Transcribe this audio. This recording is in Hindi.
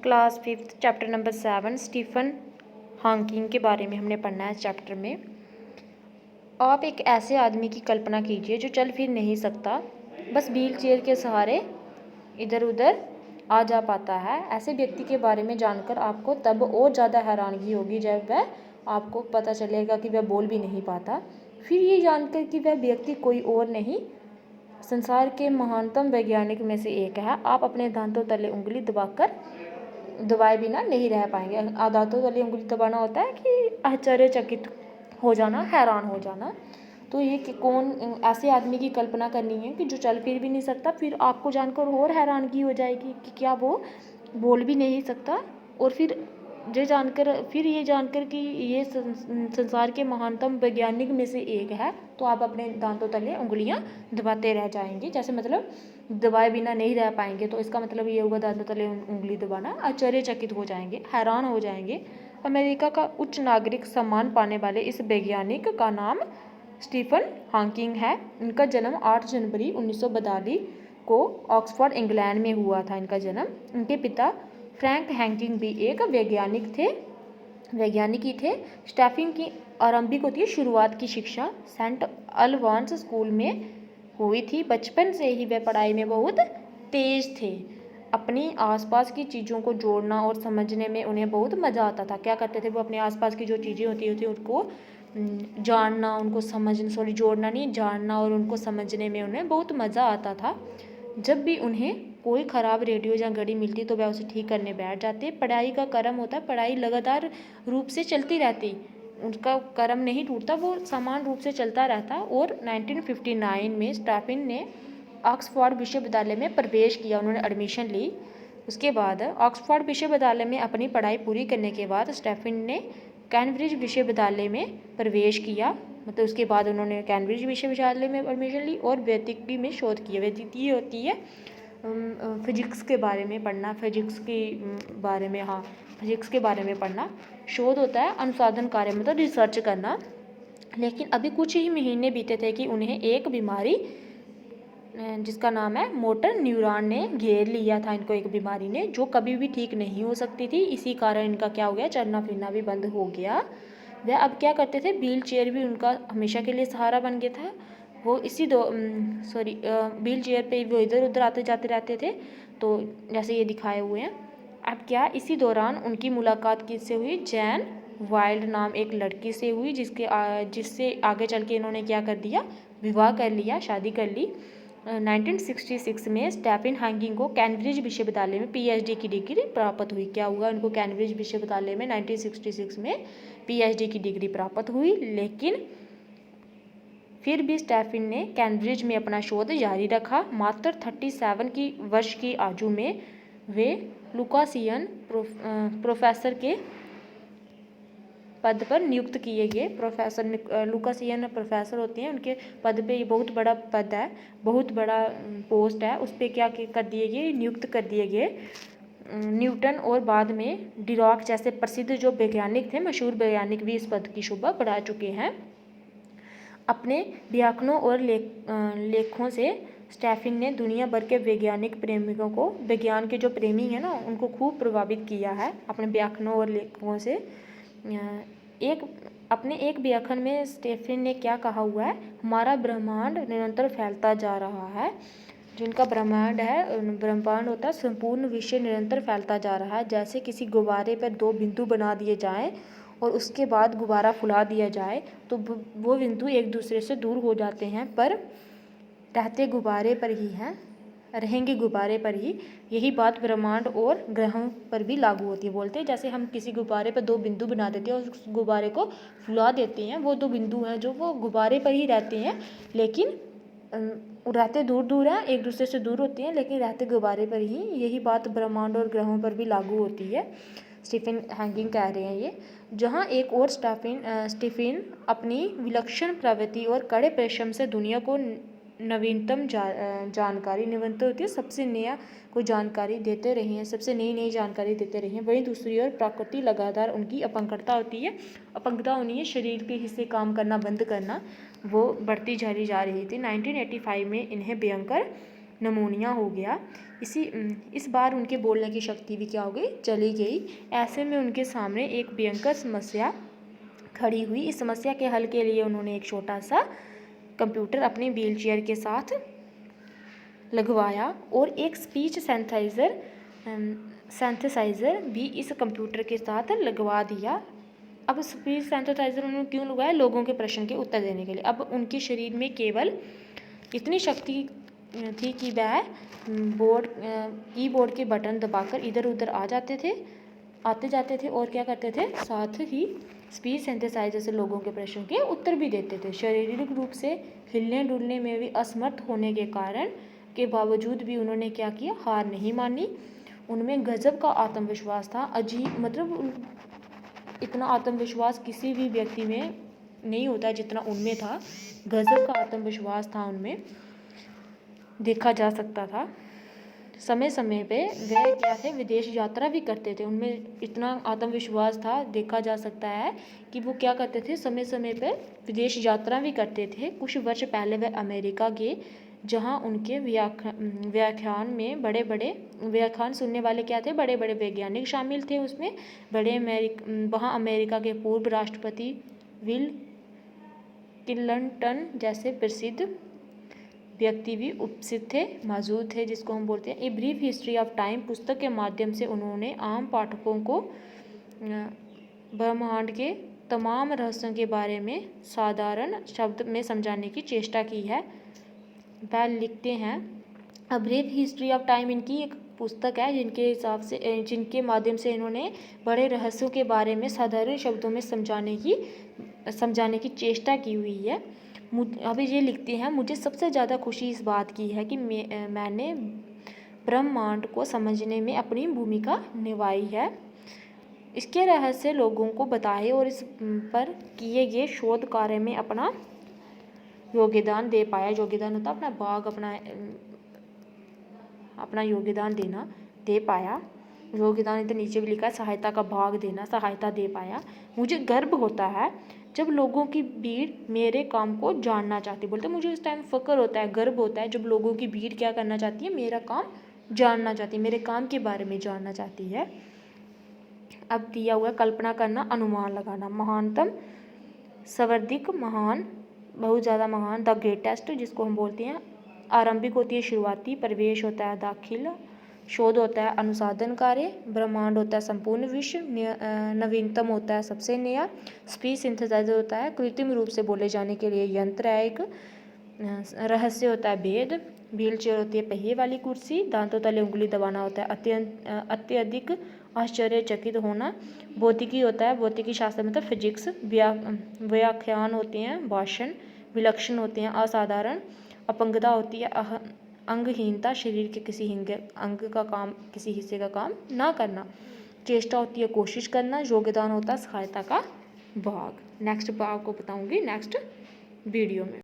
Class 5 chapter number 7 Stephen Hawking के बारे में हमने पढ़ना है इस चैप्टर में। आप एक ऐसे आदमी की कल्पना कीजिए जो चल फिर नहीं सकता, बस व्हील चेयर के सहारे इधर उधर आ जा पाता है। ऐसे व्यक्ति के बारे में जानकर आपको तब और ज़्यादा हैरानगी होगी जब वह आपको पता चलेगा कि वह बोल भी नहीं पाता। फिर ये जानकर कि वह व्यक्ति कोई और नहीं, संसार के महानतम वैज्ञानिक में से एक है। आप अपने दांतों तले उंगली दबाए बिना नहीं रह पाएंगे। दांतों तले उंगली दबाना होता है कि आश्चर्यचकित हो जाना, हैरान हो जाना। तो ये कि कौन ऐसे आदमी की कल्पना करनी है कि जो चल फिर भी नहीं सकता, फिर आपको जानकर और हैरानगी हो जाएगी कि क्या वो बोल भी नहीं सकता। और फिर ये जानकर कि ये संसार के महानतम वैज्ञानिक में से एक है, तो आप अपने दांतों तले उंगलियां दबाते रह जाएंगे। जैसे मतलब दबाए बिना नहीं रह पाएंगे, तो इसका मतलब ये होगा दांतों तले उंगली दबाना। आश्चर्यचकित हो जाएंगे, हैरान हो जाएंगे। अमेरिका का उच्च नागरिक सम्मान पाने वाले इस वैज्ञानिक का नाम स्टीफन हॉकिंग है। इनका जन्म 8 जनवरी 1942 को ऑक्सफोर्ड इंग्लैंड में हुआ था। इनका जन्म, इनके पिता फ्रैंक हॉकिंग भी एक वैज्ञानिक ही थे। स्टीफन की आरंभिक होती है शुरुआत की शिक्षा सेंट अल्फॉन्स स्कूल में हुई थी। बचपन से ही वे पढ़ाई में बहुत तेज थे। अपनी आसपास की चीज़ों को जोड़ना और समझने में उन्हें बहुत मज़ा आता था। क्या करते थे वो, अपने आसपास की जो चीज़ें होती थी उनको जानना, उनको समझना, जोड़ना नहीं, जानना और उनको समझने में उन्हें बहुत मज़ा आता था। जब भी उन्हें कोई ख़राब रेडियो या घड़ी मिलती तो वह उसे ठीक करने बैठ जाते। पढ़ाई का क्रम होता, पढ़ाई लगातार रूप से चलती रहती, उनका क्रम नहीं टूटता, वो समान रूप से चलता रहता। और 1959 में स्टीफन ने ऑक्सफोर्ड विश्वविद्यालय में प्रवेश किया, उन्होंने एडमिशन ली। उसके बाद ऑक्सफोर्ड विश्वविद्यालय में अपनी पढ़ाई पूरी करने के बाद स्टीफन ने कैम्ब्रिज विश्वविद्यालय में प्रवेश किया। मतलब उसके बाद उन्होंने कैम्ब्रिज विश्वविद्यालय में एडमिशन ली और भौतिकी में शोध किया। भौतिकी होती है फिजिक्स के बारे में पढ़ना, फिजिक्स के बारे में पढ़ना। शोध होता है अनुसंधान कार्य, मतलब रिसर्च करना। लेकिन अभी कुछ ही महीने बीते थे कि उन्हें एक बीमारी जिसका नाम है मोटर न्यूरॉन ने घेर लिया था। इनको एक बीमारी ने, जो कभी भी ठीक नहीं हो सकती थी। इसी कारण इनका क्या हो गया, चलना फिरना भी बंद हो गया। वह अब क्या करते थे, व्हील चेयर भी उनका हमेशा के लिए सहारा बन गया था। वो व्हील चेयर पे वो इधर उधर आते जाते रहते थे। तो जैसे ये दिखाए हुए हैं। अब क्या, इसी दौरान उनकी मुलाकात किससे हुई, जैन वाइल्ड नाम एक लड़की से हुई, जिससे आगे चल के इन्होंने क्या कर दिया, विवाह कर लिया, शादी कर ली। 1966 में स्टीफन हॉकिंग को कैम्ब्रिज विश्वविद्यालय में पीएचडी की डिग्री प्राप्त हुई। क्या हुआ, उनको कैम्ब्रिज विश्वविद्यालय में 1966 में पीएचडी की डिग्री प्राप्त हुई। लेकिन फिर भी स्टीफन ने कैम्ब्रिज में अपना शोध जारी रखा। मात्र 37 वर्ष की आयु में वे लुकासियन प्रोफेसर के पद पर नियुक्त किए गए। लुकासियन प्रोफेसर होते हैं, उनके पद पे, ये बहुत बड़ा पद है, बहुत बड़ा पोस्ट है, उस पर क्या कर दिए गए, नियुक्त कर दिए गए। न्यूटन और बाद में डिराक जैसे प्रसिद्ध जो वैज्ञानिक थे, मशहूर वैज्ञानिक भी इस पद की शोभा बढ़ा चुके हैं। अपने व्याख्यानों और लेखों से स्टीफन ने दुनिया भर के वैज्ञानिक प्रेमिकों को, विज्ञान के जो प्रेमी हैं ना, उनको खूब प्रभावित किया है अपने व्याख्यानों और लेखों से। अपने एक व्याख्यान में स्टीफन ने क्या कहा हुआ है, हमारा ब्रह्मांड निरंतर फैलता जा रहा है। जिनका ब्रह्मांड होता है संपूर्ण विश्व निरंतर फैलता जा रहा है। जैसे किसी गुब्बारे पर 2 बिंदु बना दिए जाएं और उसके बाद गुब्बारा फुला दिया जाए, तो वो बिंदु एक दूसरे से दूर हो जाते हैं, पर रहेंगे गुब्बारे पर ही। यही बात ब्रह्मांड और ग्रहों पर भी लागू होती है। बोलते हैं जैसे हम किसी गुब्बारे पर 2 बिंदु बना देते हैं और उस गुब्बारे को फुला देते हैं, वो 2 बिंदु हैं जो वो गुब्बारे पर ही रहते हैं, लेकिन रहते दूर दूर हैं, एक दूसरे से दूर होते हैं, लेकिन रहते गुब्बारे पर ही। यही बात ब्रह्मांड और ग्रहों पर भी लागू होती है, स्टीफन हॉकिंग कह रहे हैं ये। जहाँ एक और स्टीफन अपनी विलक्षण प्रवृत्ति और कड़े परिश्रम से दुनिया को नवीनतम जानकारी होती है, सबसे नया कोई जानकारी देते रहे हैं, सबसे नई जानकारी देते रहे हैं। वहीं दूसरी ओर प्रकृति लगातार उनकी अपंगता होती है, अपंगता होनी है, शरीर के हिस्से काम करना बंद करना, वो बढ़ती चली जा रही थी। 1985 में इन्हें भयंकर नमोनिया हो गया। इस बार उनके बोलने की शक्ति भी क्या हो गई, चली गई। ऐसे में उनके सामने एक भयंकर समस्या खड़ी हुई। इस समस्या के हल के लिए उन्होंने एक छोटा सा कंप्यूटर अपनी व्हीलचेयर के साथ लगवाया और एक स्पीच सेंथेसाइज़र भी इस कंप्यूटर के साथ लगवा दिया। अब स्पीच सेंथेसाइज़र उन्होंने क्यों लगवाया, लोगों के प्रश्न के उत्तर देने के लिए। अब उनके शरीर में केवल इतनी शक्ति थी कि वह कीबोर्ड के बटन दबाकर इधर उधर आते जाते थे और क्या करते थे, साथ ही स्पीच सिंथेसाइजर से लोगों के प्रश्नों के उत्तर भी देते थे। शारीरिक रूप से हिलने डुलने में भी असमर्थ होने के कारण के बावजूद भी उन्होंने क्या किया, हार नहीं मानी। उनमें गजब का आत्मविश्वास था। अजीब, मतलब इतना आत्मविश्वास किसी भी व्यक्ति में नहीं होता जितना उनमें था। गजब का आत्मविश्वास था उनमें, देखा जा सकता था। समय समय पे वे क्या थे, विदेश यात्रा भी करते थे। उनमें इतना आत्मविश्वास था, देखा जा सकता है कि वो क्या करते थे, समय समय पे विदेश यात्रा भी करते थे। कुछ वर्ष पहले वे अमेरिका गए, जहां उनके व्याख्यान में बड़े बड़े व्याख्यान सुनने वाले क्या थे, बड़े बड़े वैज्ञानिक शामिल थे उसमें। वहाँ अमेरिका के पूर्व राष्ट्रपति विल क्लिंटन जैसे प्रसिद्ध व्यक्ति भी उपस्थित थे, मौजूद थे, जिसको हम बोलते हैं a brief history of time पुस्तक के माध्यम से उन्होंने आम पाठकों को ब्रह्मांड के तमाम रहस्यों के बारे में साधारण शब्द में समझाने की चेष्टा की है। वह लिखते हैं, a brief history of time इनकी एक पुस्तक है जिनके माध्यम से इन्होंने बड़े रहस्यों के बारे में साधारण शब्दों में समझाने की चेष्टा की हुई है। अभी ये लिखते हैं, मुझे सबसे ज़्यादा खुशी इस बात की है कि मैंने ब्रह्मांड को समझने में अपनी भूमिका निभाई है, इसके रहस्य लोगों को बताए और इस पर किए गए शोध कार्य में अपना योगदान दे पाया। योगदान होता अपना भाग, अपना योगदान देना, दे पाया। योगदान इधर नीचे भी लिखा है, सहायता का भाग देना, सहायता दे पाया। मुझे गर्व होता है जब लोगों की भीड़ मेरे काम को जानना चाहती है। बोलते मुझे इस टाइम फ़क्र होता है, गर्व होता है जब लोगों की भीड़ क्या करना चाहती है, मेरा काम जानना चाहती है, मेरे काम के बारे में जानना चाहती है। अब दिया हुआ कल्पना करना, अनुमान लगाना। महानतम, सर्वाधिक महान, बहुत ज़्यादा महान, द ग्रेटेस्ट जिसको हम बोलते हैं। आरंभिक होती है शुरुआती, प्रवेश होता है दाखिला, शोध होता है अनुसाधन कार्य, ब्रह्मांड होता है संपूर्ण विश्व, नवीनतम होता है सबसे नया, स्पीच सिंथेसाइजर होता है कृत्रिम रूप से बोले जाने के लिए यंत्र है एक, रहस्य होता है भेद, व्हील चेयर होती है पहिए वाली कुर्सी, दांतों तले उंगली दबाना होता है अत्यधिक आश्चर्यचकित होना, भौतिकी होता है भौतिकी शास्त्र मतलब फिजिक्स, व्याख्यान होते हैं भाषण, विलक्षण होते हैं असाधारण, अपंगता होती है अंगहीनता, शरीर के किसी अंग का काम, किसी हिस्से का काम ना करना, चेष्टा होती है कोशिश करना, योगदान होता है सहायता का भाग। नेक्स्ट भाग को बताऊंगी नेक्स्ट वीडियो में।